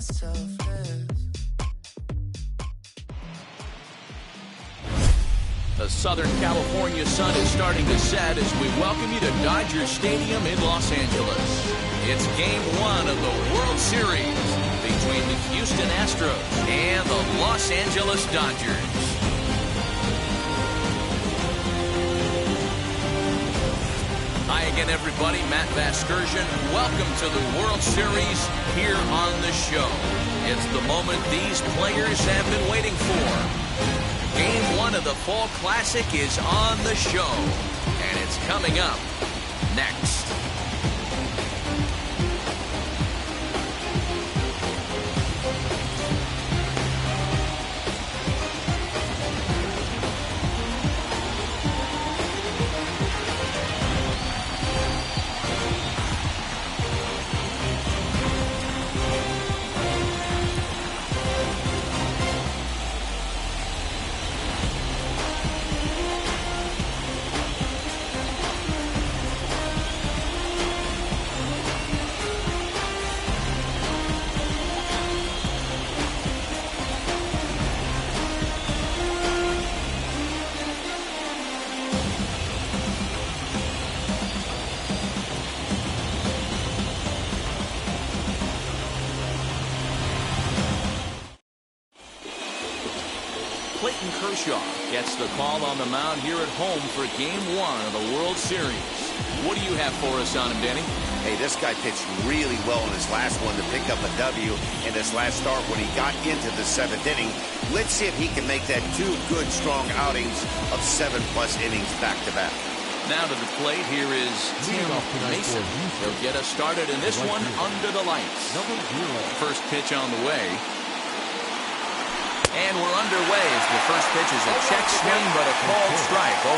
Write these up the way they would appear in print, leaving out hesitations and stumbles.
The Southern California sun is starting to set as we welcome you to Dodger Stadium in Los Angeles. It's Game 1 of the World Series between the Houston Astros and the Los Angeles Dodgers. Hi again, everybody. Matt Vasgersian. Welcome to the World Series here on the show. It's the moment these players have been waiting for. Game 1 of the Fall Classic is on the show, and it's coming up next. Gets the call on the mound here at home for Game 1 of the World Series. What do you have for us on him, Danny? Hey, this guy pitched really well in his last one to pick up a W in his last start when he got into the 7th inning. Let's see if he can make that 2 good, strong outings of 7+ innings back-to-back. Now to the plate, here is Tim Mason. He'll get us started in this one under the lights. First pitch on the way. And we're underway as the first pitch is a check swing, but a called strike, 0-1.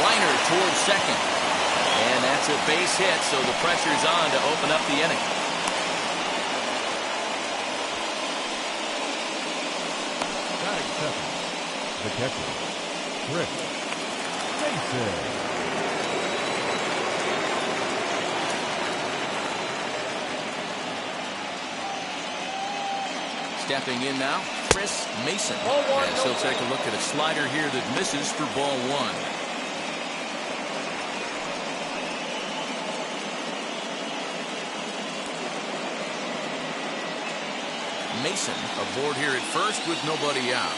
Liner towards second. And that's a base hit, so the pressure's on to open up the inning. Batting second, the catcher, Rick Mason. Stepping in now, Chris Mason. As he'll take a look at a slider here that misses for ball 1. Mason aboard here at first with nobody out.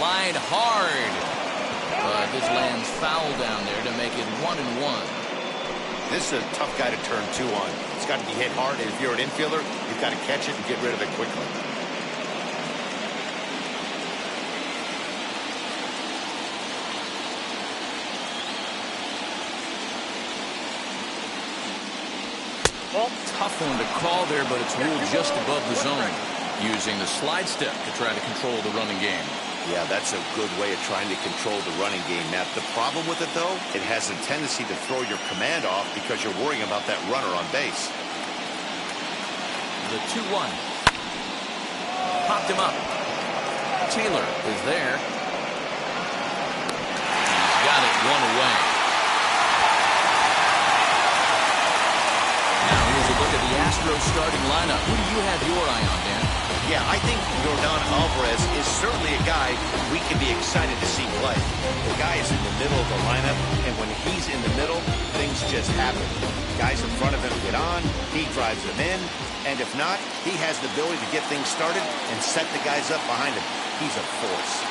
Line hard. But this lands foul down there to make it 1-1. This is a tough guy to turn 2 on. It's got to be hit hard, and if you're an infielder, you've got to catch it and get rid of it quickly. Well, tough one to call there, but it's ruled just above the zone. Using the slide step to try to control the running game. Yeah, that's a good way of trying to control the running game. Now, the problem with it, though, it has a tendency to throw your command off because you're worrying about that runner on base. The 2-1. Popped him up. Taylor is there. He's got it 1 away. Now, here's a look at the Astros starting lineup. Who do you have your eye on, Dan? Yeah, I think Yordan Alvarez is certainly a guy we can be excited to see play. The guy is in the middle of the lineup, and when he's in the middle, things just happen. Guys in front of him get on, he drives them in, and if not, he has the ability to get things started and set the guys up behind him. He's a force.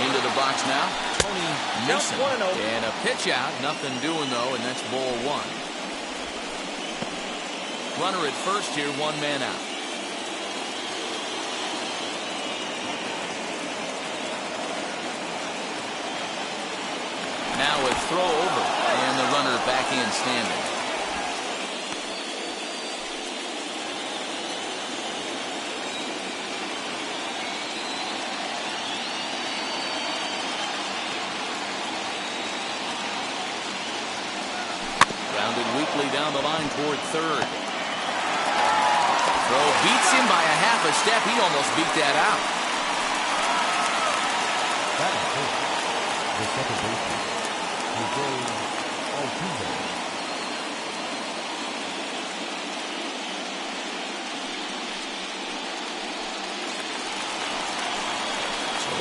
Into the box now, Tony Mason. And a pitch out, nothing doing though, and that's ball 1. Runner at first here, 1 man out. Now a throw over, and the runner back in standing. Grounded weakly down the line toward third. Throw beats him by a half a step. He almost beat that out. Batting first, the second baseman, L.A.Dodgers.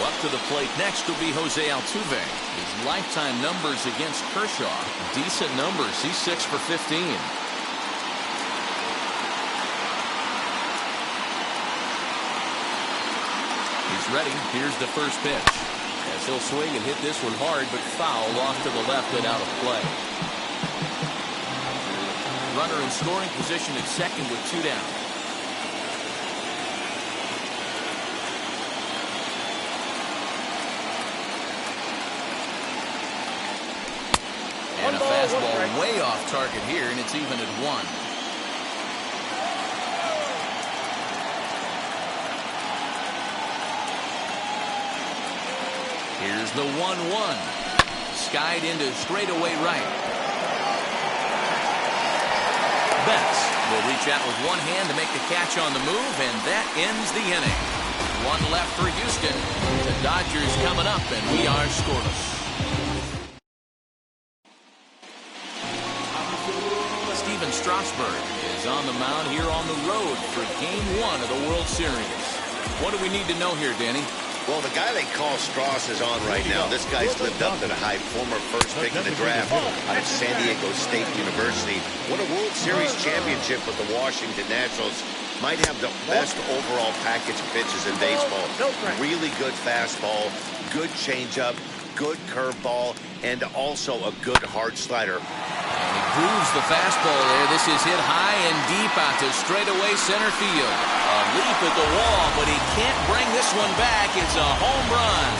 Up to the plate next will be Jose Altuve. His lifetime numbers against Kershaw, decent numbers. He's 6 for 15. He's ready. Here's the first pitch. As he'll swing and hit this one hard, but foul off to the left and out of play. Runner in scoring position at second with 2 down. And a fastball way off target here, and it's even at 1. Here's the 1-1. Skied into straightaway right. Betts will reach out with one hand to make the catch on the move, and that ends the inning. 1 left for Houston. The Dodgers coming up, and we are scoreless. Strasburg is on the mound here on the road for Game 1 of the World Series. What do we need to know here, Danny? Well, the guy they call Strauss is on right now. This guy's lived up to the hype. Former first pick in the draft out of San Diego State University. Won a World Series championship with the Washington Nationals. Might have the best overall package of pitches in baseball. Really good fastball, good changeup, good curveball, and also a good hard slider. And he grooves the fastball there. This is hit high and deep out to straightaway center field. A leap at the wall, but he can't bring this one back. It's a home run.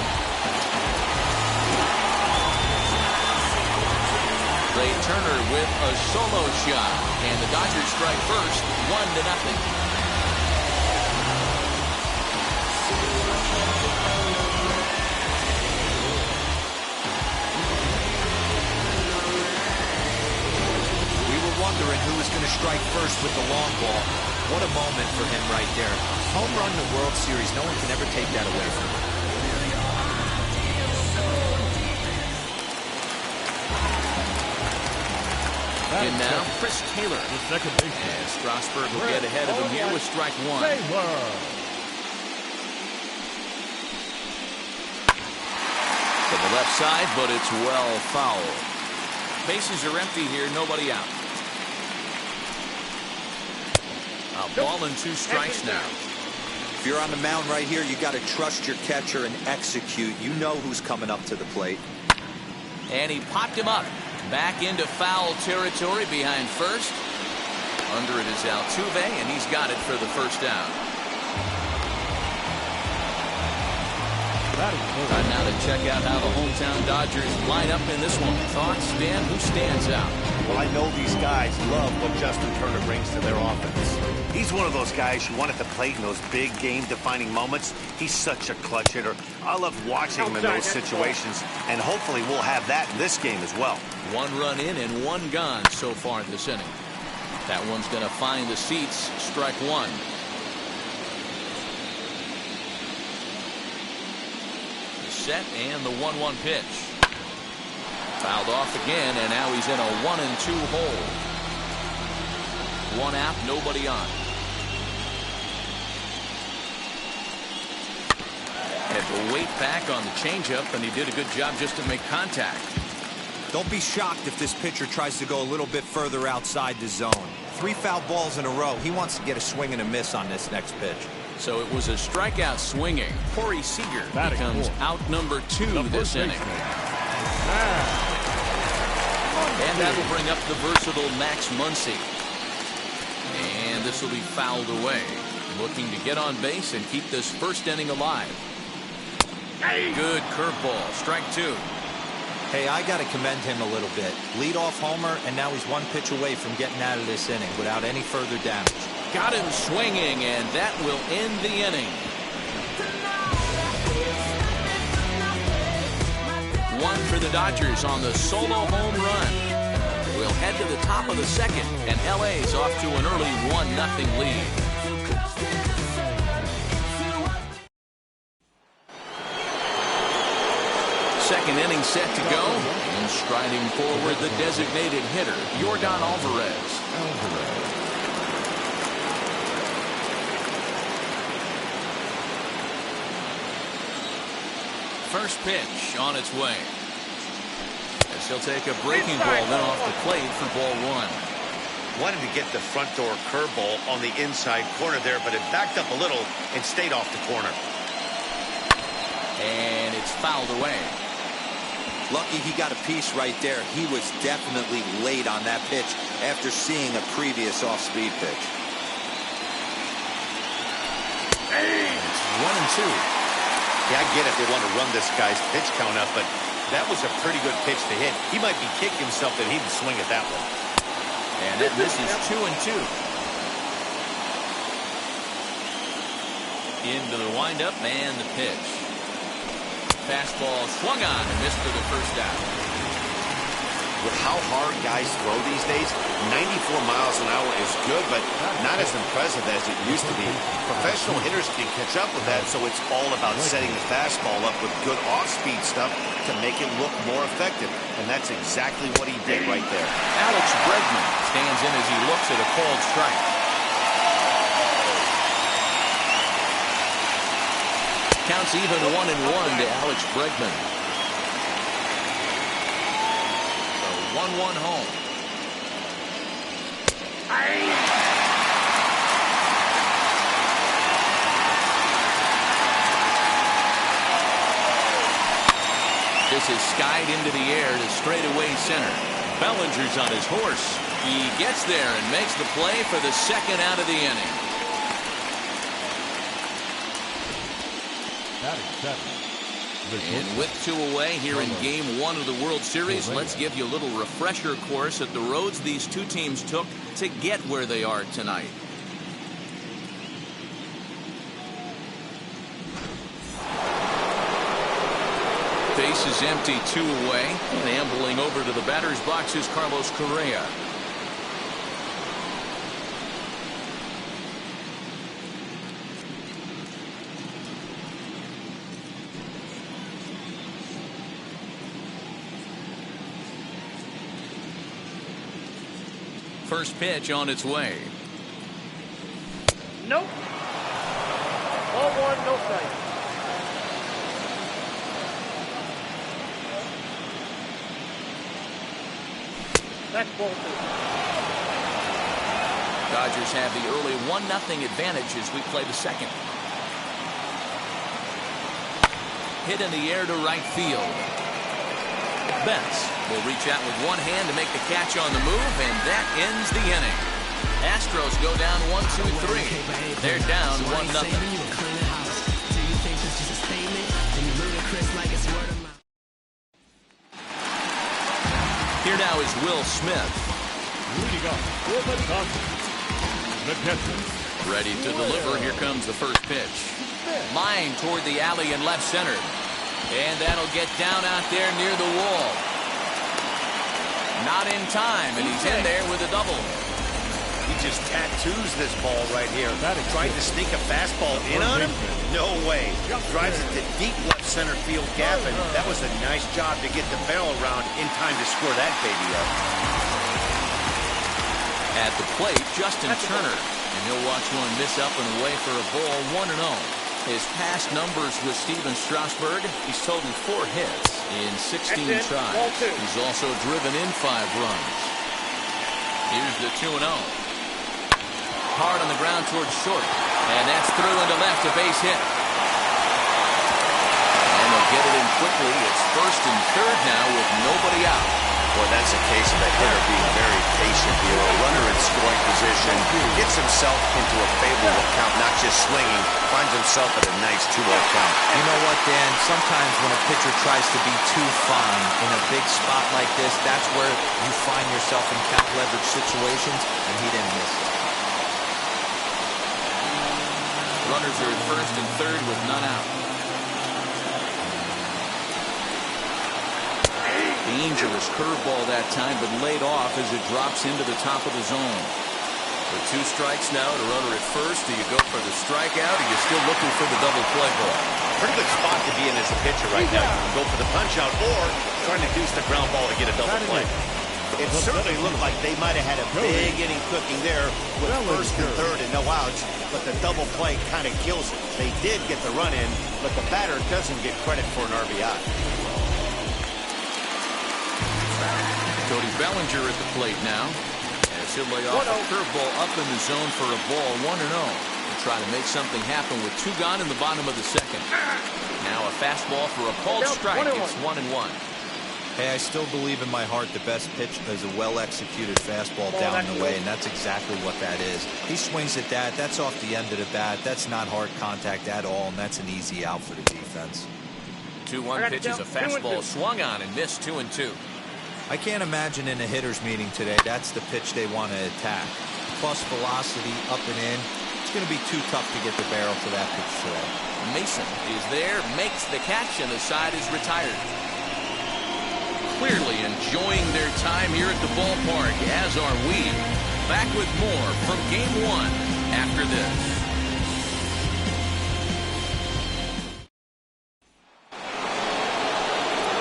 Ray Turner with a solo shot. And the Dodgers strike first, 1-0. Wondering who was going to strike first with the long ball. What a moment for him right there. Home run in the World Series. No one can ever take that away from him. And now Chris Taylor. The second baseman. And Strasburg will get ahead of him here with strike 1. Taylor. To the left side, but it's well fouled. Bases are empty here, nobody out. A ball and 2 strikes now. If you're on the mound right here, you got to trust your catcher and execute. You know who's coming up to the plate. And he popped him up. Back into foul territory behind first. Under it is Altuve, and he's got it for the first down. Time now to check out how the hometown Dodgers line up in this one. Thoughts, Dan? Who stands out? Well, I know these guys love what Justin Turner brings to their offense. He's one of those guys you want at the plate in those big game-defining moments. He's such a clutch hitter. I love watching him in those situations, and hopefully we'll have that in this game as well. 1 run in and 1 gone so far this inning. That one's going to find the seats. Strike 1. Set and the 1-1 pitch. Fouled off again, and now he's in a 1-2 hole. 1 out, nobody on. Had to wait back on the changeup, and he did a good job just to make contact. Don't be shocked if this pitcher tries to go a little bit further outside the zone. 3 foul balls in a row. He wants to get a swing and a miss on this next pitch. So it was a strikeout swinging. Corey Seager becomes out number 2 this inning. And that will bring up the versatile Max Muncy. And this will be fouled away. Looking to get on base and keep this first inning alive. Good curveball. Strike 2. Hey, I got to commend him a little bit. Leadoff homer, and now he's 1 pitch away from getting out of this inning without any further damage. Got him swinging, and that will end the inning. 1 for the Dodgers on the solo home run. We'll head to the top of the second, and L.A.'s off to an early 1-0 lead. second inning set to go. And striding forward, the designated hitter, Yordan Alvarez. First pitch on its way. As he'll take a breaking ball then off the plate for ball one. Wanted to get the front door curveball on the inside corner there, but it backed up a little and stayed off the corner. And it's fouled away. Lucky he got a piece right there. He was definitely late on that pitch after seeing a previous off-speed pitch. It's 1-2. Yeah, I get it. They want to run this guy's pitch count up, but that was a pretty good pitch to hit. He might be kicking something. He didn't swing at that one. And that misses 2-2. Into the windup and the pitch. Fastball swung on and missed for the first out. With how hard guys throw these days, 94 miles an hour is good, but not as impressive as it used to be. Professional hitters can catch up with that, so it's all about setting the fastball up with good off-speed stuff to make it look more effective. And that's exactly what he did right there. Alex Bregman stands in as he looks at a called strike. Counts even 1-1 to Alex Bregman. 1-1 home. This is skied into the air to straightaway center. Bellinger's on his horse. He gets there and makes the play for the second out of the inning. Batting seven. And with 2 away here in Game 1 of the World Series, let's give you a little refresher course at the roads these two teams took to get where they are tonight. Base is empty, 2 away. And ambling over to the batter's box is Carlos Correa. First pitch on its way. Nope. Ball one, no strike. That's ball two. Dodgers have the early 1-0 advantage as we play the second. Hit in the air to right field. Betts will reach out with one hand to make the catch on the move, and that ends the inning. Astros go down 1-2-3. They're down 1-0. Here now is Will Smith. Leading up for the Dodgers, the catcher. Ready to deliver. Here comes the first pitch. Line toward the alley in left center. And that'll get down out there near the wall. Not in time, and he's in there with a double. He just tattoos this ball right here. Tried to sneak a fastball in on him? No way. Drives it to deep left center field gap, and that was a nice job to get the barrel around in time to score that baby up. At the plate, Justin Turner. And he'll watch one miss up and away for a ball, 1-0. His past numbers with Steven Strasburg, he's totaled 4 hits in 16 tries. He's also driven in 5 runs. Here's the 2-0. Hard on the ground towards short. And that's through into left, a base hit. And they'll get it in quickly. It's first and third now with nobody out. Well, that's a case of a hitter being very patient here. A runner in scoring position gets himself into a favorable count, not just swinging, finds himself at a nice 2-0 count. You know what, Dan? Sometimes when a pitcher tries to be too fine in a big spot like this, that's where you find yourself in count leverage situations, and he didn't miss it. Runners are at first and third with none out. Dangerous curveball that time, but laid off as it drops into the top of the zone. With 2 strikes now and a runner at first, do you go for the strikeout, or are you still looking for the double play ball? Pretty good spot to be in as a pitcher right now. You can go for the punch out or trying to deuce the ground ball to get a double play. It certainly looked like they might have had a big inning cooking there with first and third and no outs, but the double play kind of kills it. They did get the run in, but the batter doesn't get credit for an RBI. Cody Bellinger at the plate now. As he'll lay off a curveball up in the zone for a ball, 1-0. To try to make something happen with 2 gone in the bottom of the second. Now a fastball for a called strike. It's 1-1. Hey, I still believe in my heart the best pitch is a well-executed fastball down the way, and that's exactly what that is. He swings at that. That's off the end of the bat. That's not hard contact at all, and that's an easy out for the defense. 2-1 pitch is a fastball swung on and missed. 2-2. I can't imagine in a hitter's meeting today that's the pitch they want to attack. Plus velocity up and in. It's going to be too tough to get the barrel to that pitch today. Mason is there, makes the catch, and the side is retired. Clearly enjoying their time here at the ballpark, as are we. Back with more from Game 1 after this.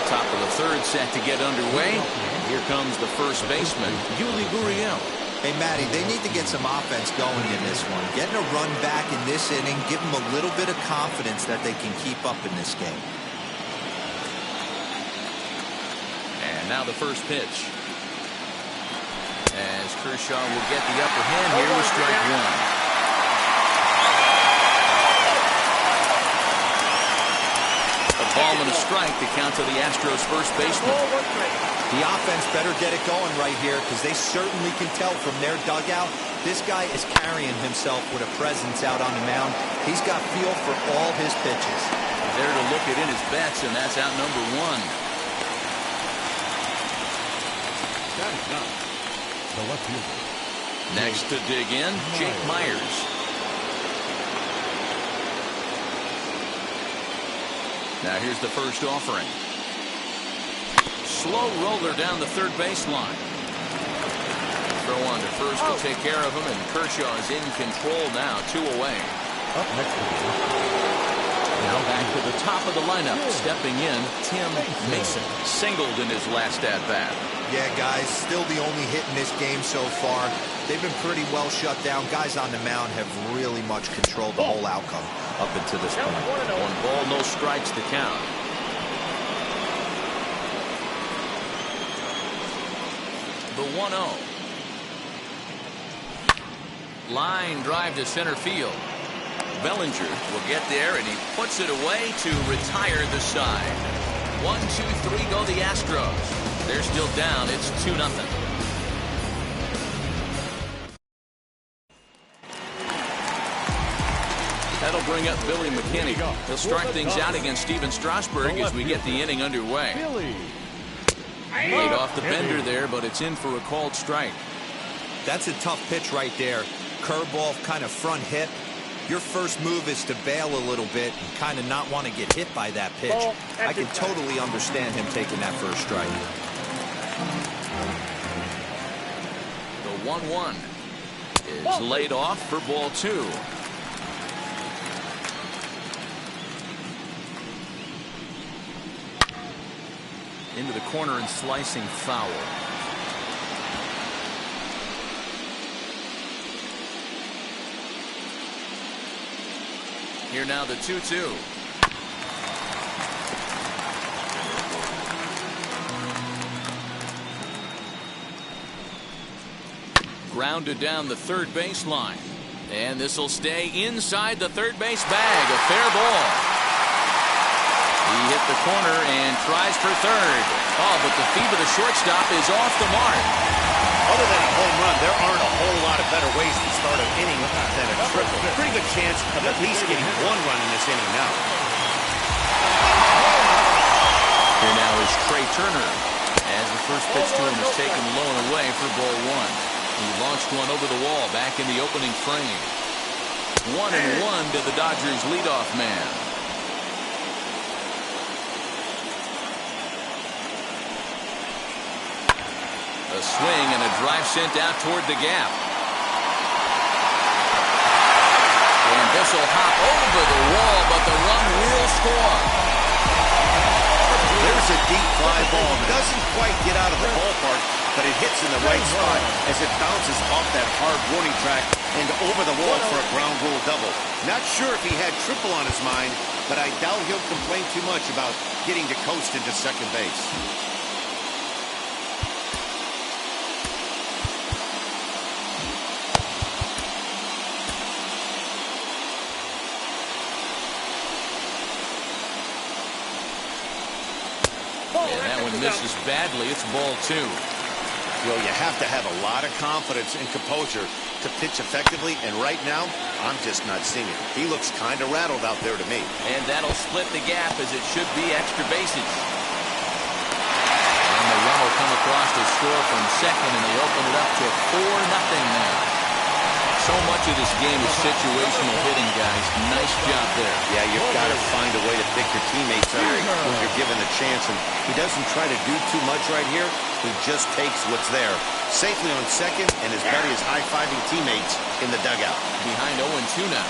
Top of the third set to get underway. Here comes the first baseman, Yuli Gurriel. Hey, Matty, they need to get some offense going in this one. Getting a run back in this inning, give them a little bit of confidence that they can keep up in this game. And now the first pitch. As Kershaw will get the upper hand here with strike 1. Ball and a strike to count to the Astros first baseman. The offense better get it going right here, because they certainly can tell from their dugout this guy is carrying himself with a presence out on the mound. He's got feel for all his pitches. There to look it in his bets, and that's out number 1. The left fielder. Next to dig in, Jake Myers. Now here's the first offering. Slow roller down the third baseline. Throw on to first to take care of him, and Kershaw is in control now, 2 away. Up next. Now back to the top of the lineup. Stepping in, Tim Mason. Singled in his last at-bat. Yeah, guys, still the only hit in this game so far. They've been pretty well shut down. Guys on the mound have really much controlled the whole outcome up until this point. 1 ball, no strikes to count. The 1-0. Line drive to center field. Bellinger will get there, and he puts it away to retire the side. 1-2-3 go the Astros. They're still down. It's 2-0. That'll bring up Billy McKinney. He'll start things out against Steven Strasburg as we get the inning underway. Laid off the bender there, but it's in for a called strike. That's a tough pitch right there. Curveball, kind of front hip. Your first move is to bail a little bit and kind of not want to get hit by that pitch. I can totally understand him taking that first strike. The 1-1 is laid off for ball 2. Into the corner and slicing foul. Here now the 2-2. Grounded down the third baseline. And this will stay inside the third base bag. A fair ball. He hit the corner and tries for third. Oh, but the feet of the shortstop is off the mark. Other than a home run, there aren't a whole lot of better ways to start an inning than a triple. Pretty good chance of at least getting 1 run in this inning now. Here now is Trey Turner, as the first pitch to him is taken low and away for ball 1. He launched one over the wall back in the opening frame. 1-1 to the Dodgers leadoff man. A swing and a drive sent out toward the gap. This will hop over the wall, but the run will score. There's a deep fly ball. Doesn't quite get out of the ballpark, but it hits in the right spot as it bounces off that hard warning track and over the wall for a ground rule double. Not sure if he had triple on his mind, but I doubt he'll complain too much about getting to coast into second base. And that one misses badly. It's ball 2. Well, you have to have a lot of confidence and composure to pitch effectively, and right now, I'm just not seeing it. He looks kind of rattled out there to me. And that'll split the gap as it should be extra bases. And the run will come across to score from second, and they open it up to 4-0 now. So much of this game is situational hitting, guys. Nice job there. Yeah, you've got to find a way to pick your teammates up when you're given the chance, and he doesn't try to do too much right here. He just takes what's there. Safely on second, and his buddy is high-fiving teammates in the dugout. Behind 0-2 now.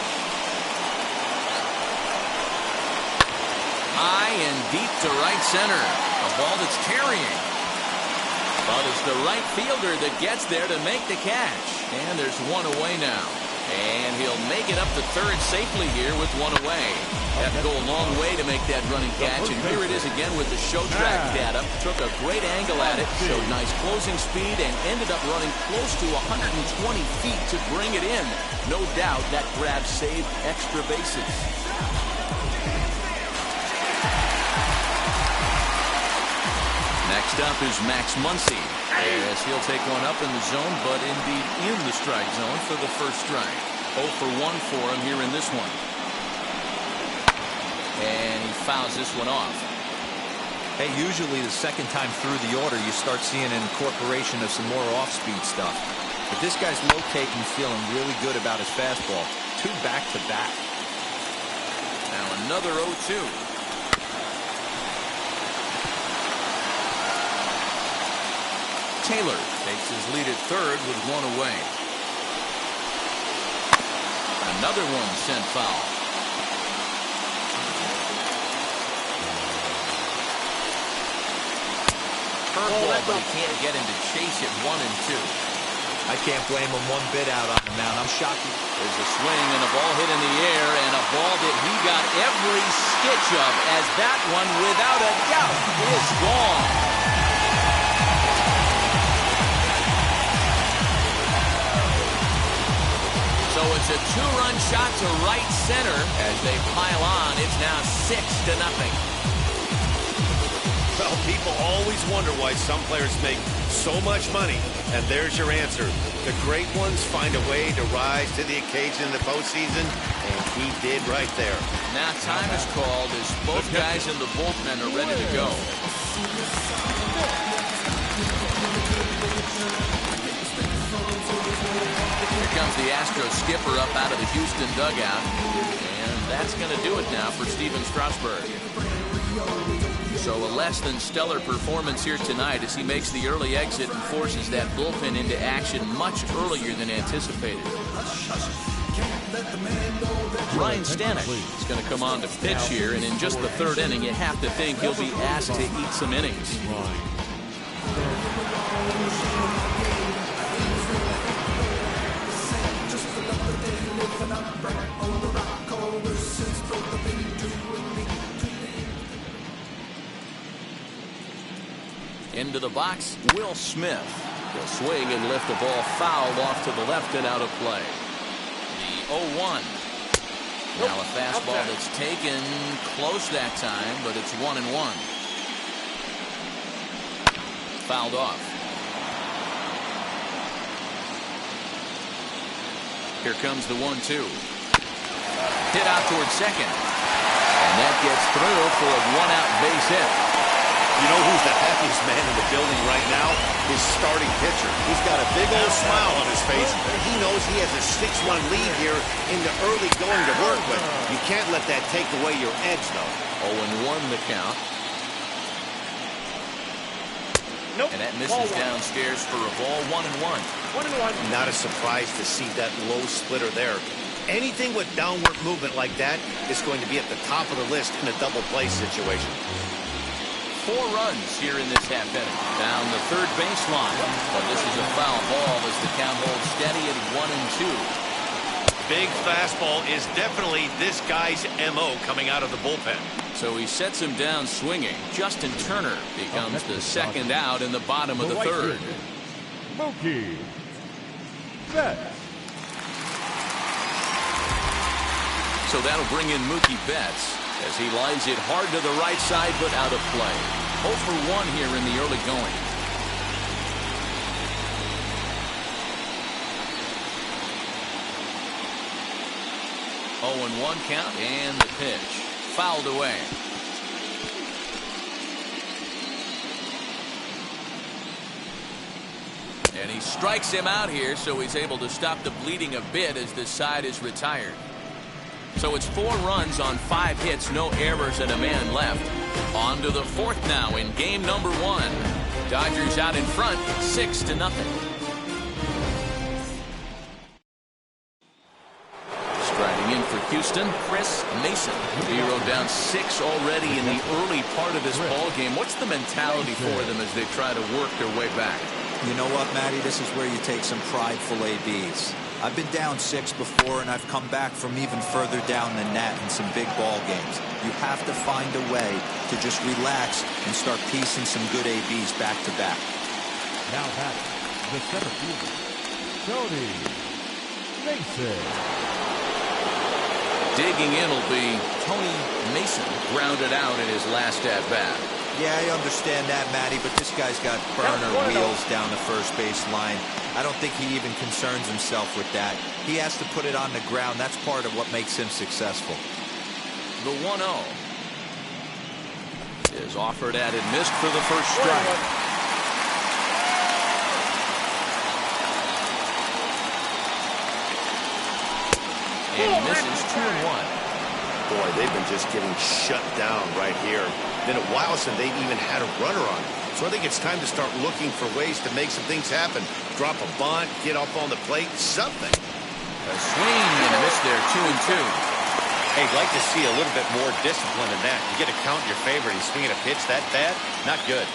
High and deep to right center. A ball that's carrying. But it's the right fielder that gets there to make the catch. And there's one away now. And he'll make it up to third safely here with one away. Have to go a long way to make that running catch. And here it is again with the show track data. Took a great angle at it, showed nice closing speed, and ended up running close to 120 feet to bring it in. No doubt that grab saved extra bases. Next up is Max Muncy, as he'll take one up in the zone, but indeed in the strike zone for the first strike. 0 for 1 for him here in this one. And he fouls this one off. Hey, usually the second time through the order, you start seeing an incorporation of some more off-speed stuff. But this guy's locating, feeling really good about his fastball. 2 back-to-back. Now another 0-2. Taylor takes his lead at third with one away. Another one sent foul. Curveball, but he can't get him to chase it 1 and 2. I can't blame him one bit out on the mound. I'm shocked. There's a swing and a ball hit in the air, and a ball that he got every stitch of, as that one, without a doubt, is gone. So it's a 2-run shot to right center as they pile on. It's now 6-0. Well, people always wonder why some players make so much money, and there's your answer. The great ones find a way to rise to the occasion in the postseason, and he did right there. Now time is called as both guys in the bullpen are ready to go. Here comes the Astros skipper up out of the Houston dugout. And that's going to do it now for Steven Strasburg. So a less than stellar performance here tonight as he makes the early exit and forces that bullpen into action much earlier than anticipated. Ryan Stanek is going to come on to pitch here, and in just the third inning, you have to think he'll be asked to eat some innings. Into the box, Will Smith. He'll swing and lift the ball fouled off to the left and out of play. The 0-1. Now a fastball that's taken close that time, but it's 1-1. Fouled off. Here comes the 1-2. Hit out towards second. And that gets through for a 1-out base hit. You know who's the happiest man in the building right now? His starting pitcher. He's got a big old smile on his face. He knows he has a 6-run lead here in the early going to work with. You can't let that take away your edge, though. 0-1 the count. Nope. And that misses downstairs for a ball. 1-1. 1-1. Not a surprise to see that low splitter there. Anything with downward movement like that is going to be at the top of the list in a double play situation. 4 runs here in this half inning. Down the third baseline. But this is a foul ball as the count holds steady at 1-2. Big fastball is definitely this guy's MO coming out of the bullpen. So he sets him down swinging. Justin Turner becomes the second out in the bottom of the third. Mookie Betts. So that'll bring in Mookie Betts as he lines it hard to the right side but out of play. 0 for 1 here in the early going. Oh, and 1 count and the pitch fouled away. And he strikes him out here, so he's able to stop the bleeding a bit as this side is retired. So it's 4 runs on 5 hits, no errors, and a man left. On to the 4th now in game number 1. Dodgers out in front, 6-0. Striding in for Houston, Chris Mason. 0 down 6 already in the early part of this ball game. What's the mentality for them as they try to work their way back? You know what, Matty? This is where you take some prideful ABs. I've been down 6 before, and I've come back from even further down than that in some big ball games. You have to find a way to just relax and start piecing some good ABs back to back. Now batting, the center fielder, Tony Mason. Digging in will be Tony Mason, grounded out in his last at bat. Yeah, I understand that, Matty, but this guy's got burner wheels down the first base line. I don't think he even concerns himself with that. He has to put it on the ground. That's part of what makes him successful. The 1-0 is offered at and missed for the first strike. And he misses 2-1. Boy, they've been just getting shut down right here. Been a while since they've even had a runner on. So I think it's time to start looking for ways to make some things happen. Drop a bunt, get up on the plate, something. A swing and a miss there, 2-2. Hey, I'd like to see a little bit more discipline in that. You get a count in your favor and he's swinging a pitch that bad, not good.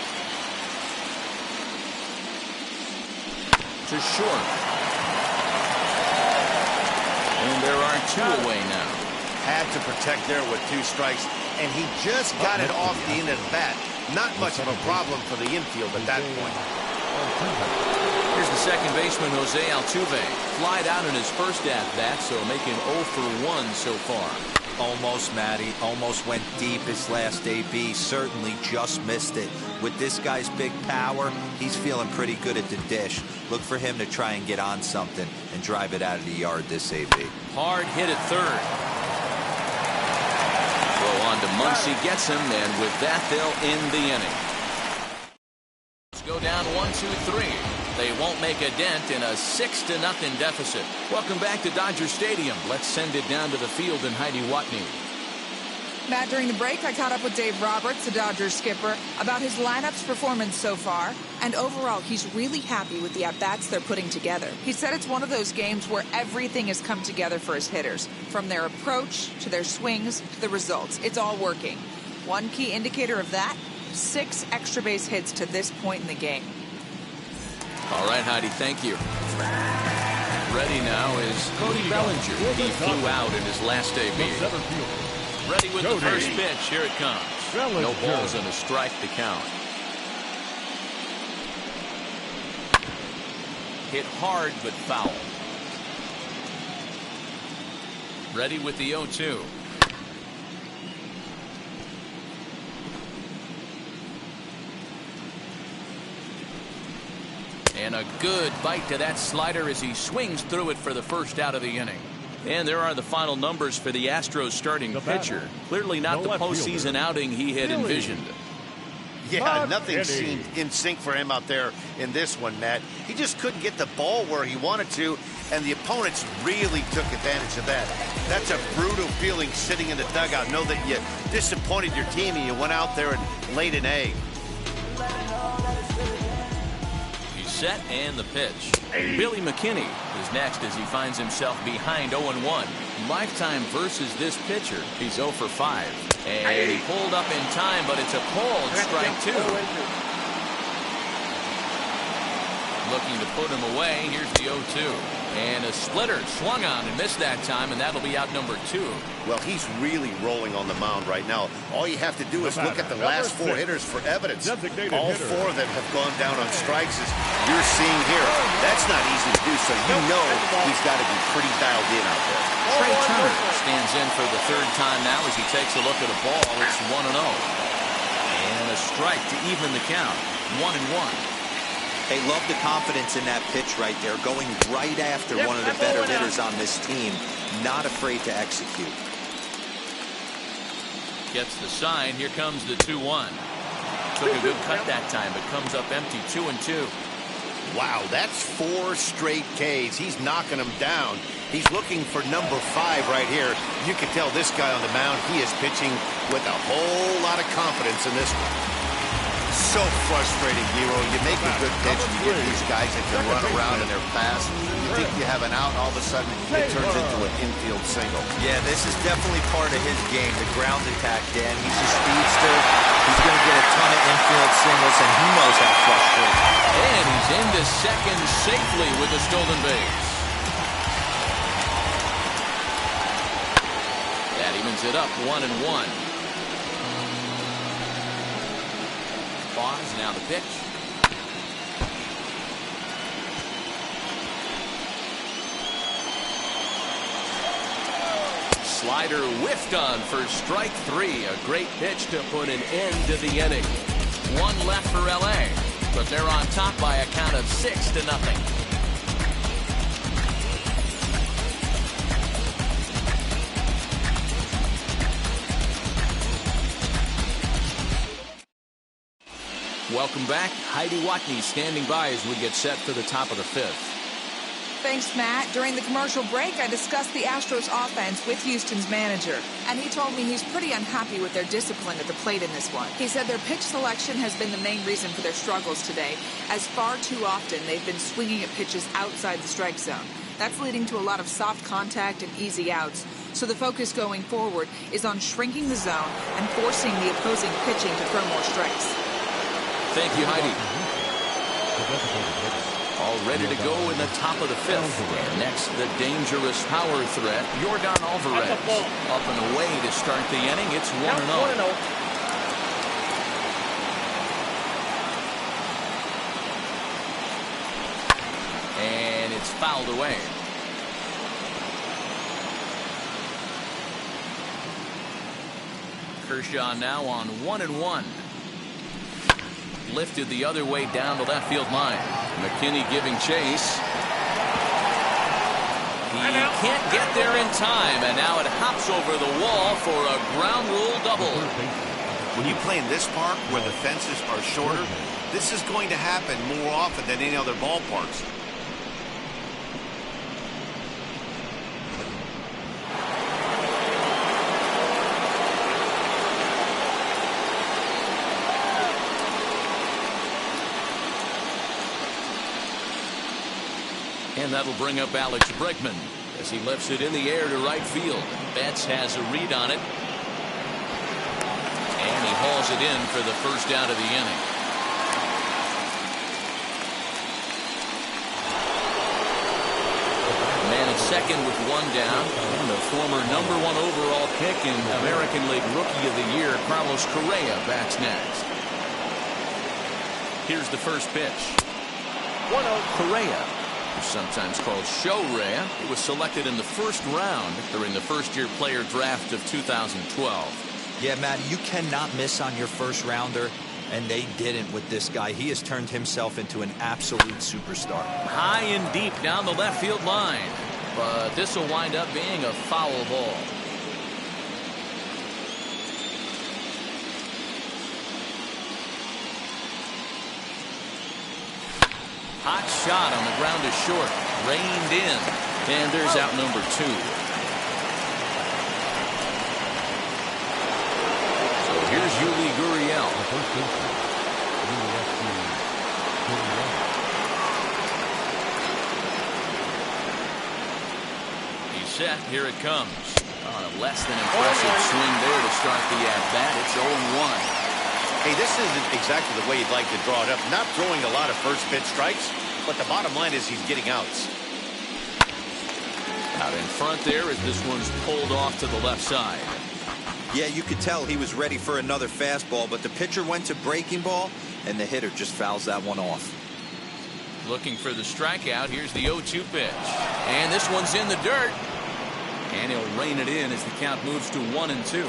To short. And there are 2 away now. Had to protect there with 2 strikes, and he just got it off the end of the bat. Not much of a problem for the infield at that point. Here's the second baseman, Jose Altuve. Flied out in his first at-bat, so making 0 for 1 so far. Almost, Matty. Almost went deep his last AB. Certainly just missed it. With this guy's big power, he's feeling pretty good at the dish. Look for him to try and get on something and drive it out of the yard this AB. Hard hit at third. Throw on to Muncy, gets him, and with that, they'll end the inning. Let's go down 1-2-3. They won't make a dent in a 6-0 deficit. Welcome back to Dodger Stadium. Let's send it down to the field in Heidi Watney. Matt, during the break, I caught up with Dave Roberts, the Dodgers skipper, about his lineup's performance so far. And overall, he's really happy with the at-bats they're putting together. He said it's one of those games where everything has come together for his hitters. From their approach to their swings to the results. It's all working. One key indicator of that, 6 extra base hits to this point in the game. All right, Heidi, thank you. Ready now is Cody Bellinger. He flew out in his last AB. Ready with the first pitch. Here it comes. No balls and a strike to count. Hit hard but foul. Ready with the 0-2. And a good bite to that slider as he swings through it for the first out of the inning. And there are the final numbers for the Astros starting pitcher. Clearly not the postseason outing he had envisioned. Yeah, nothing seemed in sync for him out there in this one, Matt. He just couldn't get the ball where he wanted to, and the opponents really took advantage of that. That's a brutal feeling sitting in the dugout. Know that you disappointed your team and you went out there and laid an egg. set and the pitch. Billy McKinney is next as he finds himself behind 0-1. Lifetime versus this pitcher. He's 0 for 5. And he pulled up in time, but it's a called strike 2. Looking to put him away. Here's the 0-2. And a splitter swung on and missed that time, and that'll be out number 2. Well, he's really rolling on the mound right now. All you have to do is look at the last 4 hitters for evidence. All 4 of them have gone down on strikes, as you're seeing here. That's not easy to do, so you know he's got to be pretty dialed in out there. Trey Turner stands in for the 3rd time now as he takes a look at a ball. It's 1-0. And a strike to even the count. 1-1. They love the confidence in that pitch right there, going right after one of the better hitters on this team, not afraid to execute. Gets the sign. Here comes the 2-1. Took a good cut that time, but comes up empty. 2-2. Wow, that's 4 straight Ks. He's knocking them down. He's looking for number 5 right here. You can tell this guy on the mound, he is pitching with a whole lot of confidence in this one. So frustrating, Hero. You make a good pitch, and you get these guys that can run around in their fast. You think you have an out, and all of a sudden it turns into an infield single. Yeah, this is definitely part of his game, the ground attack, Dan. He's a speedster. He's going to get a ton of infield singles, and he knows how frustrating. And he's into second safely with a stolen base. That evens it up 1-1. Pause, now the pitch. Slider whiffed on for strike 3. A great pitch to put an end to the inning. 1 left for L.A., but they're on top by a count of 6-0. Welcome back. Heidi Watney standing by as we get set for the top of the 5th. Thanks, Matt. During the commercial break, I discussed the Astros offense with Houston's manager, and he told me he's pretty unhappy with their discipline at the plate in this one. He said their pitch selection has been the main reason for their struggles today, as far too often they've been swinging at pitches outside the strike zone. That's leading to a lot of soft contact and easy outs. So the focus going forward is on shrinking the zone and forcing the opposing pitching to throw more strikes. Thank you, Heidi. All ready to go in the top of the 5th. And next, the dangerous power threat, Yordan Alvarez. Up and away to start the inning. It's 1-0. And it's fouled away. Kershaw now on 1-1. Lifted the other way down the left field line. McKinney giving chase. He can't get there in time, and now it hops over the wall for a ground rule double. When you play in this park where the fences are shorter, this is going to happen more often than any other ballparks. And that'll bring up Alex Bregman as he lifts it in the air to right field. Betts has a read on it. And he hauls it in for the first out of the inning. Man at second with 1 down. And the former #1 overall pick in American League Rookie of the Year, Carlos Correa, bats next. Here's the first pitch. 1-0. Correa, sometimes called Show Ray. He was selected in the 1st round during the first-year player draft of 2012. Yeah, Matt, you cannot miss on your first rounder, and they didn't with this guy. He has turned himself into an absolute superstar. High and deep down the left field line, but this will wind up being a foul ball. Hot shot on the ground is short. Reined in. And there's out number 2. So here's Yuli Gurriel. set. Here it comes. A less than impressive swing there to start the at-bat. It's 0-1. Hey, this isn't exactly the way you'd like to draw it up. Not throwing a lot of first pitch strikes, but the bottom line is he's getting outs. Out in front there as this one's pulled off to the left side. Yeah, you could tell he was ready for another fastball, but the pitcher went to breaking ball, and the hitter just fouls that one off. Looking for the strikeout. Here's the 0-2 pitch. And this one's in the dirt. And he'll rein it in as the count moves to 1-2.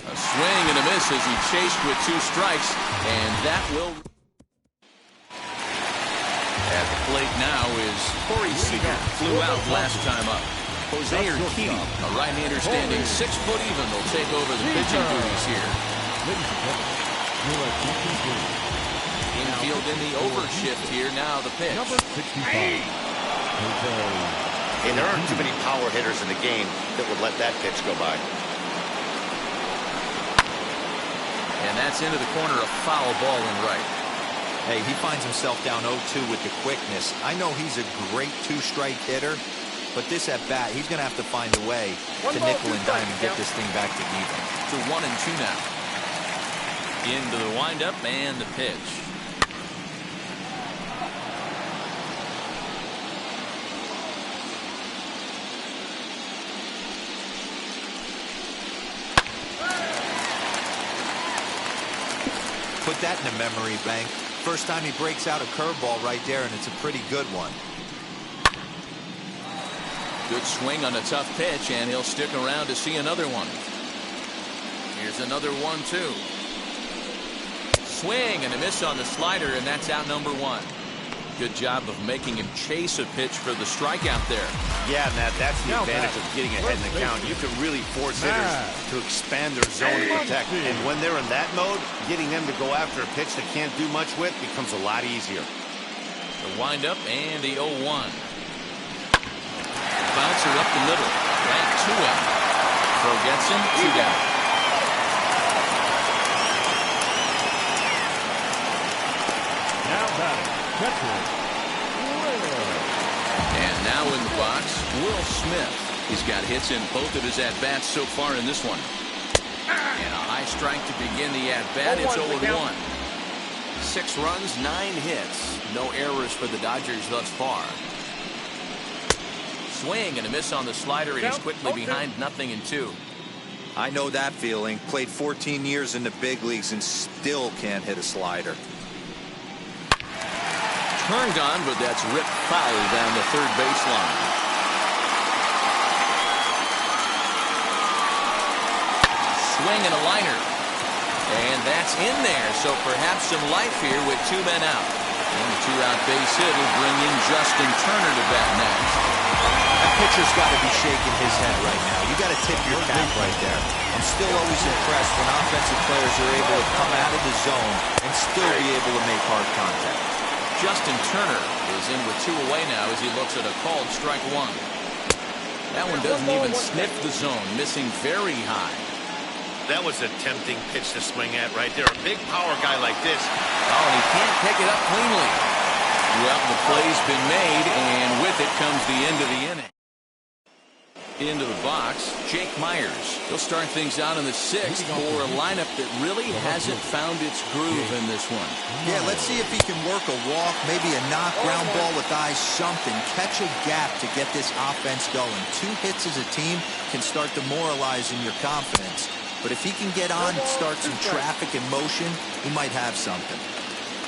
A swing and a miss as he chased with 2 strikes, and that will. At the plate now is Corey Seager. Flew out last time up. Jose Urquidy, a right-hander standing 6 foot even, will take over the pitching duties here. Infield in the overshift here. Now the pitch. Hey, there aren't too many power hitters in the game that would let that pitch go by. And that's into the corner, a foul ball in right. Hey, he finds himself down 0-2 with the quickness. I know he's a great 2-strike hitter, but this at bat, he's going to have to find a way to nickel and dime and get this thing back to even. To 1-2 now. Into the windup and the pitch. Put that in the memory bank. First time he breaks out a curveball right there, and it's a pretty good one. Good swing on a tough pitch, and he'll stick around to see another one. Here's another 1-2. Swing and a miss on the slider, and that's out number 1. Good job of making him chase a pitch for the strikeout there. Yeah, Matt, that's the advantage of getting ahead in the count. You can really force hitters to expand their zone to protect. And when they're in that mode, getting them to go after a pitch they can't do much with becomes a lot easier. The windup and the 0-1. Bouncer up the middle. Right to him. Throw gets him. 2 down. Now batting, catcher. And now in the box, Will Smith. He's got hits in both of his at-bats so far in this one. And a high strike to begin the at-bat. It's 0-1. 6 runs, 9 hits. No errors for the Dodgers thus far. Swing and a miss on the slider, and he's quickly behind 0-2. I know that feeling. Played 14 years in the big leagues and still can't hit a slider. Turned on, but that's ripped foul down the third baseline. Swing and a liner. And that's in there, so perhaps some life here with 2 men out. And the 2-out base hit will bring in Justin Turner to bat next. That pitcher's got to be shaking his head right now. You got to tip your cap right there. I'm still always impressed when offensive players are able to come out of the zone and still be able to make hard contact. Justin Turner is in with 2 away now as he looks at a called strike 1. That one doesn't even sniff the zone, missing very high. That was a tempting pitch to swing at right there. A big power guy like this. Oh, and he can't pick it up cleanly. Well, the play's been made, and with it comes the end of the inning. Into the box, Jake Myers. He'll start things out in the 6th for a lineup that really hasn't found its groove in this one. Yeah, let's see if he can work a walk, maybe a knock, ground ball with eyes, something. Catch a gap to get this offense going. 2 hits as a team can start demoralizing your confidence. But if he can get on, start some traffic in motion, he might have something.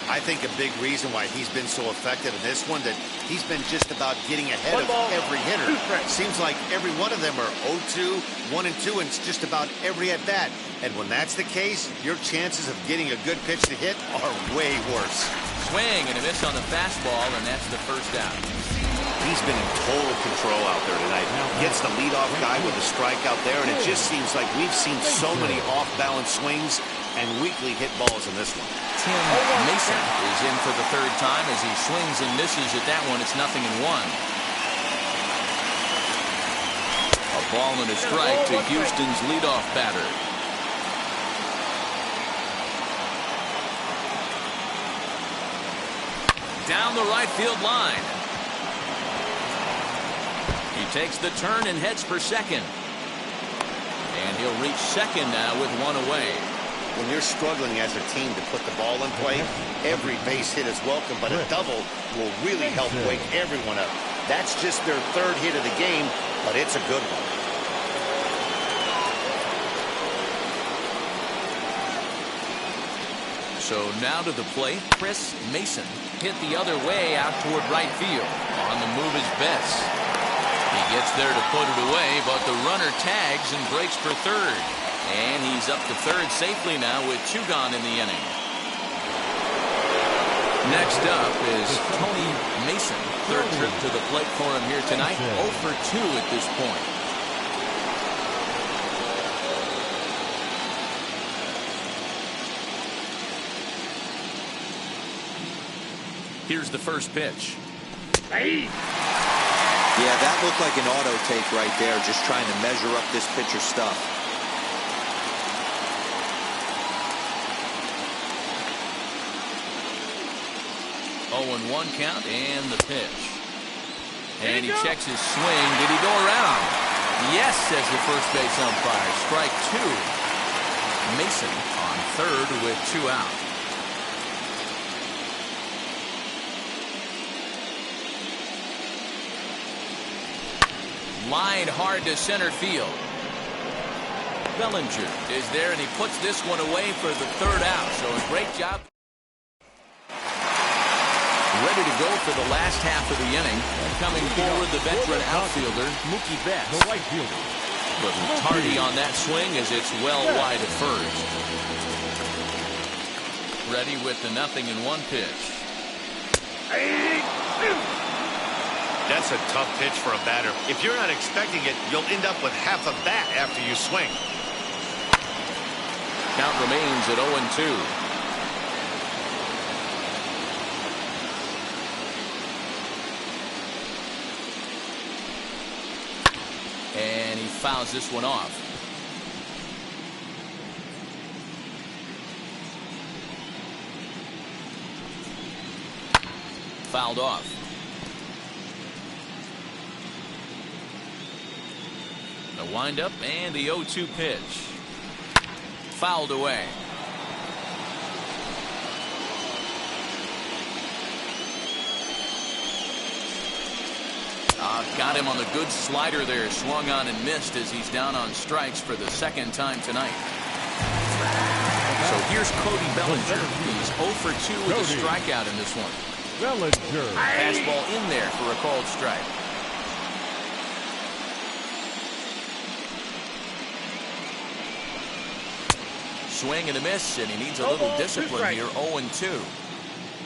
I think a big reason why he's been so effective in this one that he's been just about getting ahead of every hitter. Seems like every one of them are 0-2, 1-2, and it's just about every at bat. And when that's the case, your chances of getting a good pitch to hit are way worse. Swing and a miss on the fastball, and that's the first out. He's been in total control out there tonight. Gets the leadoff guy with a strike out there, and it just seems like we've seen so many off-balance swings and weakly hit balls in this one. Tim Mason is in for the 3rd time as he swings and misses at that one. It's 0-1. Ball and a strike to Houston's leadoff batter. Down the right field line. He takes the turn and heads for second. And he'll reach second now with one away. When you're struggling as a team to put the ball in play, every base hit is welcome, but a double will really help wake everyone up. That's just their third hit of the game, but it's a good one. So now to the plate, Chris Mason. Hit the other way out toward right field. On the move is Betts. He gets there to put it away, but the runner tags and breaks for third. And he's up to third safely now with 2 gone in the inning. Next up is Tony Mason. Third trip to the plate for him here tonight. 0 for 2 at this point. Here's the first pitch. Yeah, that looked like an auto take right there, just trying to measure up this pitcher's stuff. 0-1 count and the pitch. And he checks his swing. Did he go around? Yes, says the first base umpire. Strike 2. Mason on third with 2 out. Line hard to center field. Bellinger is there, and he puts this one away for the third out. So a great job. Ready to go for the last half of the inning. Coming forward, the veteran outfielder, Mookie Betts. The right fielder. But tardy on that swing as it's well wide at first. Ready with the 0-1 pitch. That's a tough pitch for a batter. If you're not expecting it, you'll end up with half a bat after you swing. Count remains at 0-2. And he fouls this one off. Fouled off. The windup and the 0-2 pitch. Fouled away. Got him on the good slider there. Swung on and missed as he's down on strikes for the second time tonight. So here's Cody Bellinger. He's 0 for 2 with a strikeout in this one. Bellinger. Fastball in there for a called strike. Swing and a miss, and he needs a little discipline here. 0-2.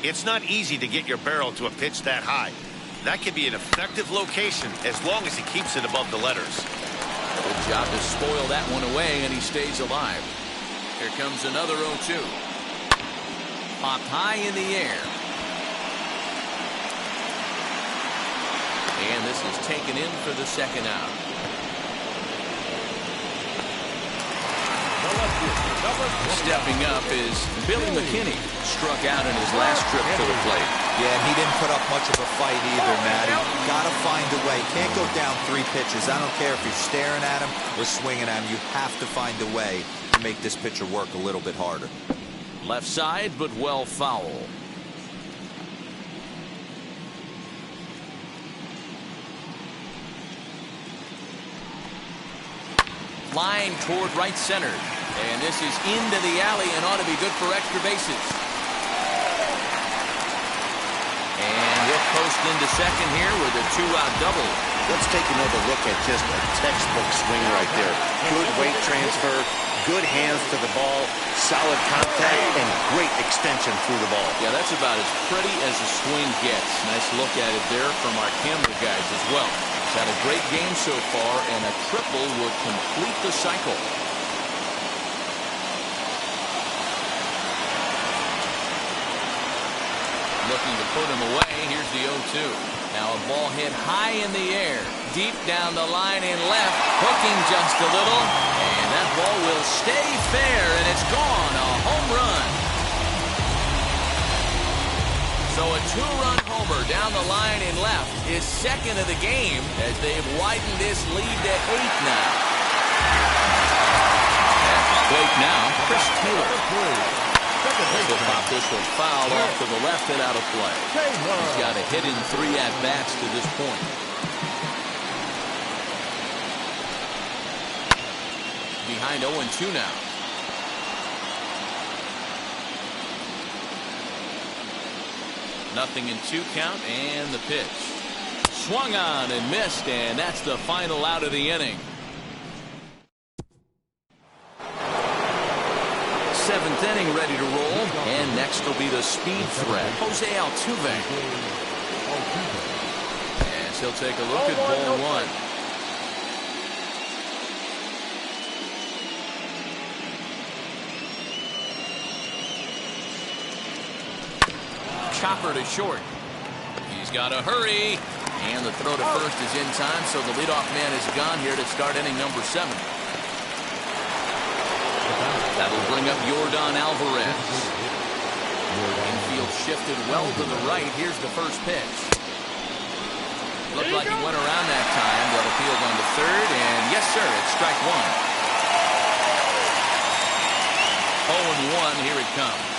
It's not easy to get your barrel to a pitch that high. That can be an effective location as long as he keeps it above the letters. Good job to spoil that one away, and he stays alive. Here comes another 0-2. Popped high in the air. And this is taken in for the second out. Stepping up is Billy McKinney. Struck out in his last trip to the plate. Yeah, and he didn't put up much of a fight either, Matty. Got to find a way. Can't go down 3 pitches. I don't care if you're staring at him or swinging at him. You have to find a way to make this pitcher work a little bit harder. Left side, but well foul. Line toward right center. And this is into the alley and ought to be good for extra bases. And he'll post into second here with a 2-out double. Let's take another look at just a textbook swing right there. Good weight transfer, good hands to the ball, solid contact, and great extension through the ball. Yeah, that's about as pretty as a swing gets. Nice look at it there from our camera guys as well. He's had a great game so far, and a triple would complete the cycle. Looking to put him away. Here's the 0-2. Now a ball hit high in the air, deep down the line in left, hooking just a little, and that ball will stay fair, and it's gone. A home run. So a two-run homer down the line in left is second of the game as they've widened this lead to 8 now. At the plate now, Chris Taylor. He'll pop this one foul off to the left and out of play. He's got a hit in 3 at-bats to this point. Behind 0-2 now. Nothing in 2 count, and the pitch. Swung on and missed, and that's the final out of the inning. 7th inning ready to roll, and next will be the speed threat, Jose Altuve. As he'll take a look at ball 1. Chopper to short. He's got to hurry, and the throw to first is in time, so the leadoff man is gone here to start inning number 7. That'll bring up Yordan Alvarez. Infield shifted well to the right. Here's the first pitch. Looked like he went around that time. That'll field on to third, and yes, sir, it's strike 1. 0-1, here it comes.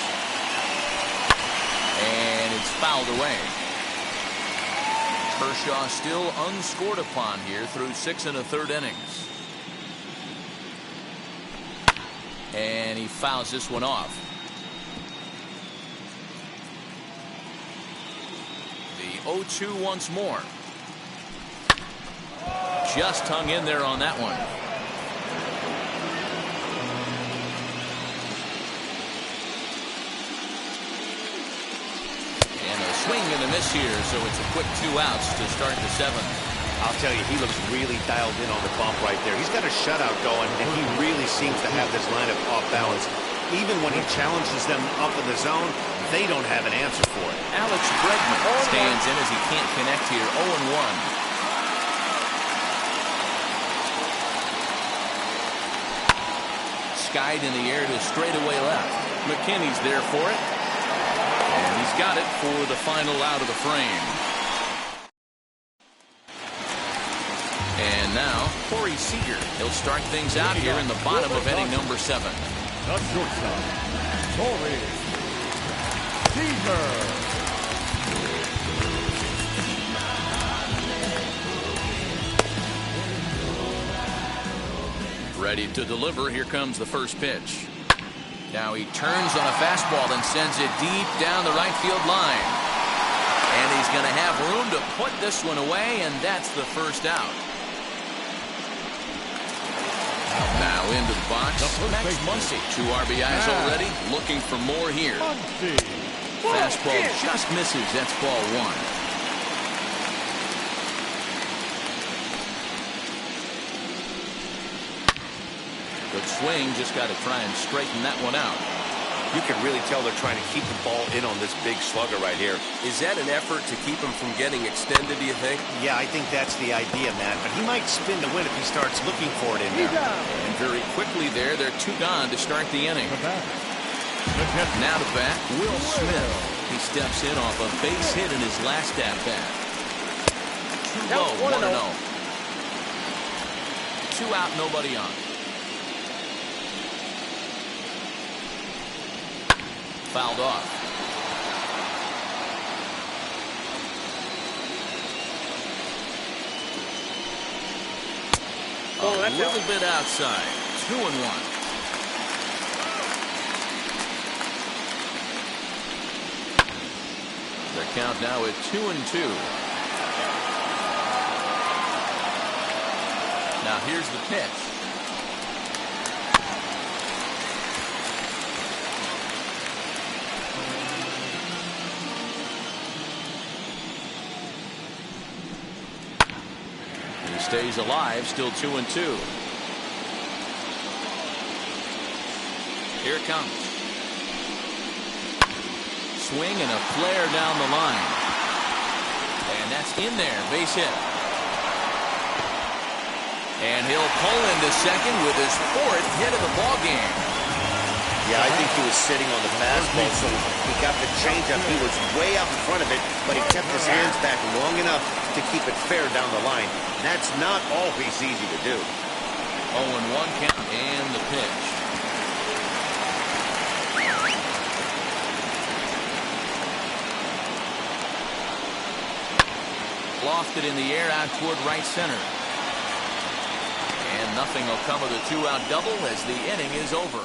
And it's fouled away. Kershaw still unscored upon here through 6 1/3 innings. And he fouls this one off. The 0-2 once more. Just hung in there on that one. And a swing and a miss here, so it's a quick 2 outs to start the 7th. I'll tell you, he looks really dialed in on the bump right there. He's got a shutout going, and he really seems to have this lineup off balance. Even when he challenges them up in the zone, they don't have an answer for it. Alex Bregman stands in as he can't connect here. 0-1. Skied in the air to straightaway left. McKinney's there for it. And he's got it for the final out of the frame. And now, Corey Seager. He'll start things out here in the bottom of inning number 7. The shortstop, Corey Seager. Ready to deliver. Here comes the first pitch. Now he turns on a fastball and sends it deep down the right field line. And he's going to have room to put this one away, and that's the first out. Now into the box, Max Muncy. 2 RBIs already, looking for more here. Fastball just misses. That's ball 1. Good swing, just got to try and straighten that one out. You can really tell they're trying to keep the ball in on this big slugger right here. Is that an effort to keep him from getting extended, do you think? Yeah, I think that's the idea, Matt. But he might spin to win if he starts looking for it in there. And very quickly there, they're 2 gone to start the inning. Now to bat, Will Smith. He steps in off a base hit in his last at-bat. Too low, 1-0. 2 out, nobody on. Fouled off. A little bit outside. 2-1. Their count now at 2-2. Now here's the pitch. Stays alive, still 2-2. Here it comes. swing and a flare down the line. And that's in there. Base hit. And he'll pull into second with his 4th hit of the ballgame. Yeah, I think he was sitting on the fastball, so he got the changeup. He was way out in front of it, but he kept his hands back long enough to keep it fair down the line. That's not always easy to do. 0-1 count and the pitch. Lofted in the air out toward right center. And nothing will come of the 2-out double as the inning is over.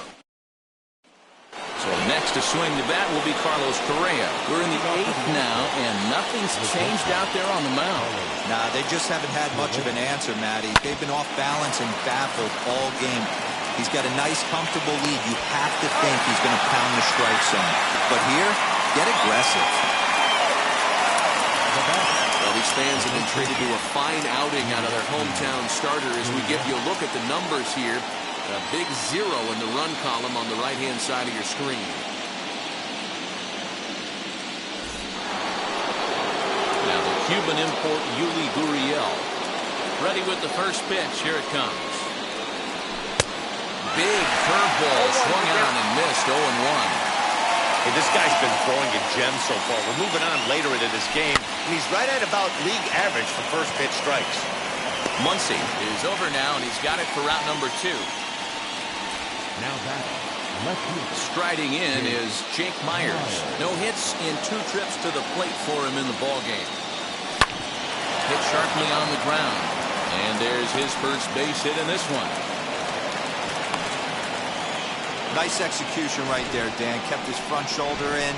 So next to swing the bat will be Carlos Correa. We're in the 8th now, and nothing's changed out there on the mound. Nah, they just haven't had much of an answer, Matty. They've been off balance and baffled all game. He's got a nice, comfortable lead. You have to think he's going to pound the strike zone. But here, get aggressive. Well, these fans have been treated to a fine outing out of their hometown starter as we give you a look at the numbers here. A big 0 in the run column on the right-hand side of your screen. Now the Cuban import Yuli Gurriel. Ready with the first pitch. Here it comes. Big curveball swung on and missed. 0-1. Hey, this guy's been throwing a gem so far. We're moving on later into this game, and he's right at about league average for first pitch strikes. Muncy is over now, and he's got it for route number 2. Now batting, left field. Striding in is Jake Myers. No hits in 2 trips to the plate for him in the ballgame. Hit sharply on the ground. And there's his first base hit in this one. Nice execution right there, Dan. Kept his front shoulder in,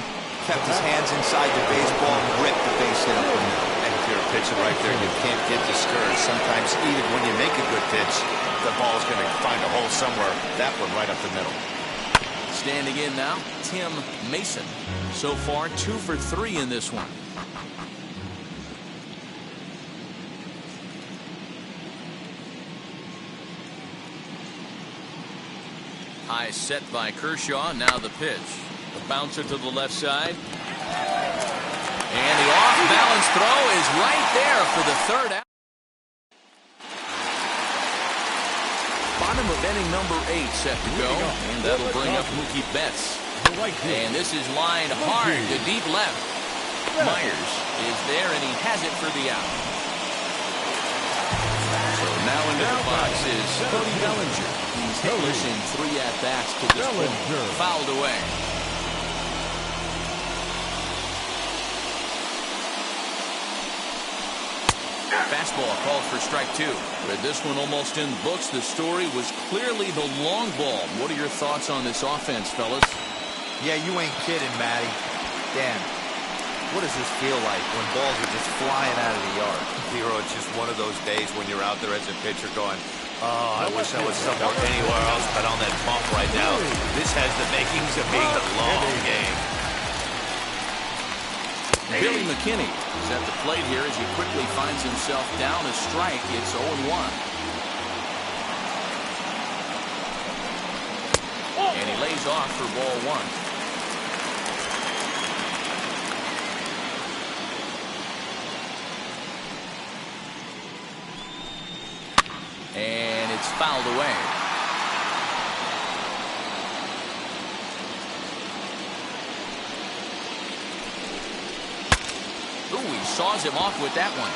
kept his hands inside the baseball, and ripped the base hit up the middle. And if you're a pitcher right there, you can't get discouraged. Sometimes even when you make a good pitch, the ball's going to find a hole somewhere. That one right up the middle. Standing in now, Tim Mason. So far, 2 for 3 in this one. High set by Kershaw. Now the pitch. The bouncer to the left side. And the off-balance throw is right there for the 3rd out. Bottom of inning number 8 set to go. And that'll bring up Mookie Betts. And this is lined hard to deep left. Myers is there, and he has it for the out. So now into the box is Cody Bellinger. He's hitless in 3 at-bats to this point. Fouled away. Fastball called for strike 2. With this one almost in the books, the story was clearly the long ball. What are your thoughts on this offense, fellas? Yeah, you ain't kidding, Matty. Dan, what does this feel like when balls are just flying out of the yard? Hero, it's just one of those days when you're out there as a pitcher going, oh, I wish I was somewhere anywhere else but on that bump right now. This has the makings of being a long game. Billy McKinney is at the plate here as he quickly finds himself down a strike. It's 0-1. And he lays off for ball 1. And it's fouled away. Ooh, he saws him off with that one.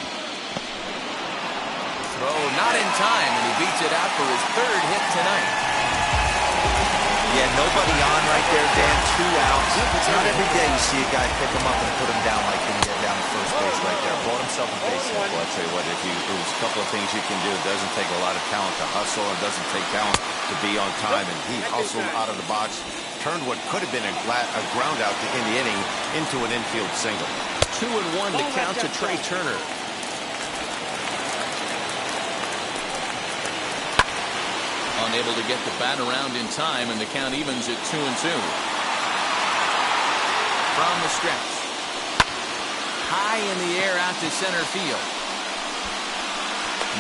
Throw not in time, and he beats it out for his 3rd hit tonight. Yeah, nobody on right there, Dan. 2 outs. It's not every day you see a guy pick him up and put him down like he did down at first base right there. Brought himself a base hit. Well, I'll tell you what, there's a couple of things you can do. It doesn't take a lot of talent to hustle. It doesn't take talent to be on time. And he hustled out of the box, turned what could have been a ground out to end the inning into an infield single. 2-1 to count to Trey Turner. Unable to get the bat around in time, and the count evens at 2-2. From the stretch. High in the air out to center field.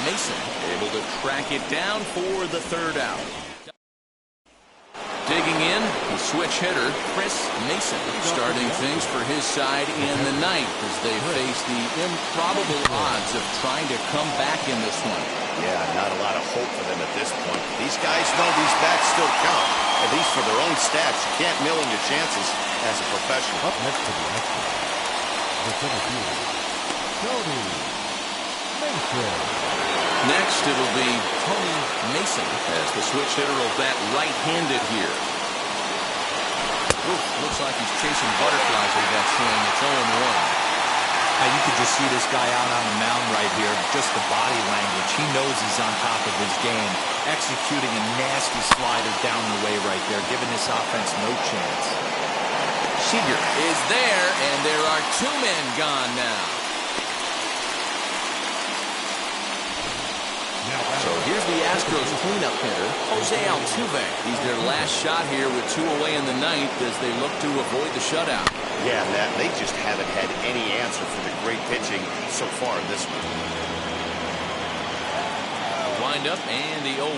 Mason able to track it down for the 3rd out. Digging in, the switch hitter, Chris Mason, starting things for his side in the ninth as they face the improbable odds of trying to come back in this one. Yeah, not a lot of hope for them at this point. These guys know these bats still count, at least for their own stats. You can't mill in your chances as a professional. Up next to the Astros, the center fielder, Tony Mason. Next, it'll be Tony Mason as the switch hitter will bat right-handed here. Oof, looks like he's chasing butterflies with that swing. It's 0-1. You could just see this guy out on the mound right here. Just the body language. He knows he's on top of his game. Executing a nasty slider down the way right there, giving this offense no chance. Seager is there, and there are two men gone now. So here's the Astros cleanup hitter, Jose Altuve. He's their last shot here with two away in the ninth as they look to avoid the shutout. Yeah, Matt, they just haven't had any answer for the great pitching so far in this one. Wind up and the 0-1.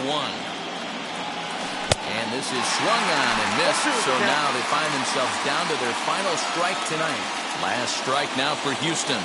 And this is swung on and missed, so now they find themselves down to their final strike tonight. Last strike now for Houston.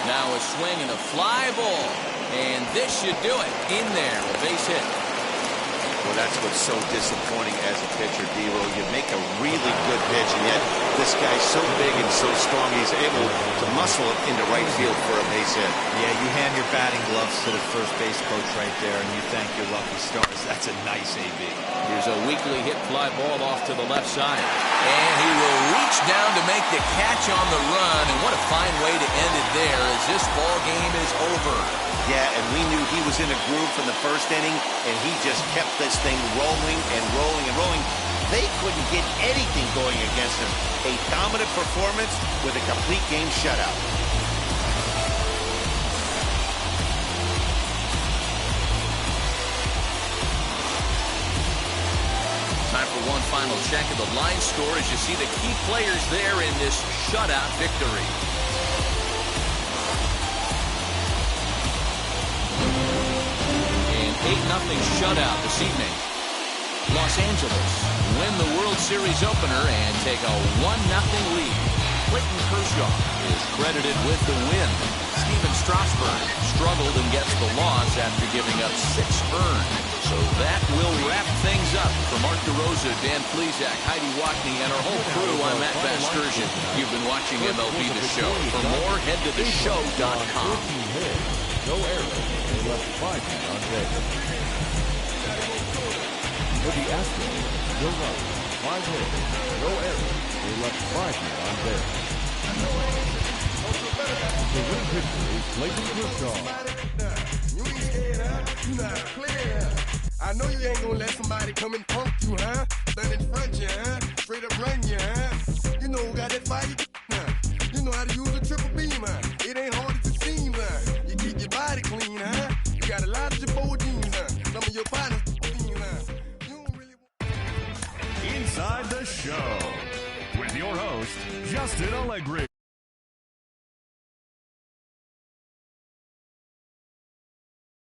Now a swing and a fly ball. And this should do it. In there, a base hit. Well, that's what's so disappointing as a pitcher, Devo. You make a really good pitch, and yet this guy's so big and so strong, he's able to muscle it into right field for a base hit. Yeah, you hand your batting gloves to the first base coach right there, and you thank your lucky stars. That's a nice AB. Here's a weakly hit fly ball off to the left side. And he will reach down to make the catch on the run, and what a fine way to end it there as this ball game is over. Yeah, and we knew he was in a groove from the first inning, and he just kept this thing rolling and rolling and rolling. They couldn't get anything going against him. A dominant performance with a complete game shutout. Time for one final check of the line score as you see the key players there in this shutout victory. An 8-0 shutout this evening. Los Angeles win the World Series opener and take a 1-0 lead. Clayton Kershaw is credited with the win. Steven Strasburg struggled and gets the loss after giving up 6 earned. So that will wrap things up. For Mark DeRosa, Dan Plesac, Heidi Wackney, and our whole crew, I'm Matt Vasgersian. You've been watching MLB The Show. For more, head to theshow.com. No error. They left 5 men on base. For the Astros, no runs, 5 hits, no error. They left 5 men on base. The winning pitcher is Clayton Kershaw. You ain't scared, huh? You know how to play, huh? I know you ain't gonna let somebody come and punk you, huh? Stand in front of you, huh? Straight up run you, huh? You know who got that fire, huh? You know how to use a triple beam, huh? It ain't hard as it seems, huh? You keep your body clean, huh? You got a lot of your bold jeans, huh? Some of your partners, huh? You don't really want... Inside the Show with your host, Justin Allegri.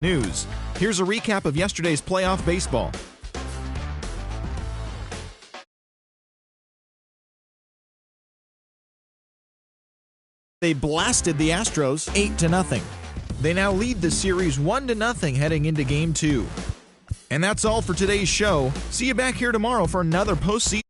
News. Here's a recap of yesterday's playoff baseball. They blasted the Astros 8-0. They now lead the series 1-0 heading into Game 2. And that's all for today's show. See you back here tomorrow for another postseason.